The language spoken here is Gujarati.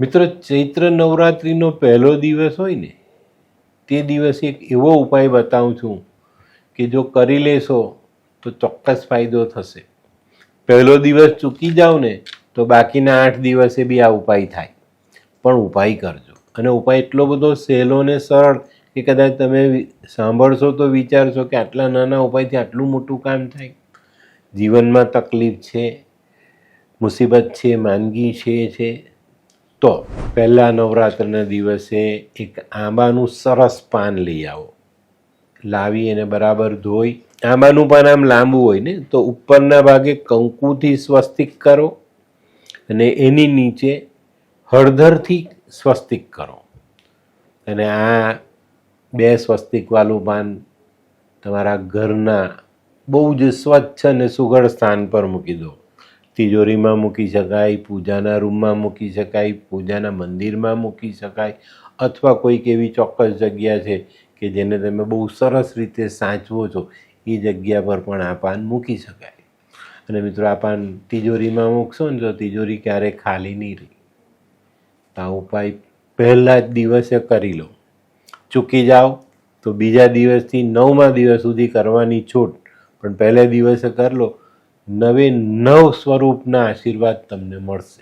મિત્રો, ચૈત્ર નવરાત્રિનો પહેલો દિવસ હોય ને તે દિવસે એક એવો ઉપાય બતાવું છું કે જો કરી લેશો તો ચોક્કસ ફાયદો થશે. પહેલો દિવસ ચૂકી જાઓ ને તો બાકીના 8 દિવસે બી આ ઉપાય થાય, પણ ઉપાય કરજો. અને ઉપાય એટલો બધો સહેલો ને સરળ કે કદાચ તમે સાંભળશો તો વિચારશો કે આટલા નાના ઉપાયથી આટલું મોટું કામ થાય. જીવનમાં તકલીફ છે, મુસીબત છે, માંદગી છે તો પહેલા નવરાત્રિના દિવસે એક આંબાનું સરસ પાન લઈ આવો. લાવી એને બરાબર ધોઈ, આંબાનું પાન આમ લાંબુ હોય ને તો ઉપરના ભાગે કંકુથી સ્વસ્તિક કરો અને એની નીચે હળદરથી સ્વસ્તિક કરો. અને આ 2 સ્વસ્તિકવાળું પાન તમારા ઘરના બહુ જ સ્વચ્છ અને સુઘડ સ્થાન પર મૂકી દો. તિજોરીમાં મૂકી શકાય, પૂજાના રૂમમાં મૂકી શકાય, પૂજાના મંદિરમાં મૂકી શકાય, અથવા કોઈક એવી ચોક્કસ જગ્યા છે કે જેને તમે બહુ સરસ રીતે સાચવો છો એ જગ્યા પર પણ આ પાન મૂકી શકાય. અને મિત્રો, આ પાન તિજોરીમાં મૂકશો ને તો તિજોરી ક્યારેય ખાલી નહીં રહી. આ ઉપાય પહેલા જ દિવસે કરી લો. ચૂકી જાઓ તો બીજા દિવસથી 9મા દિવસ સુધી કરવાની છૂટ, પણ પહેલા દિવસે કરી લો. 9 સ્વરૂપના આશીર્વાદ તમને મળશે.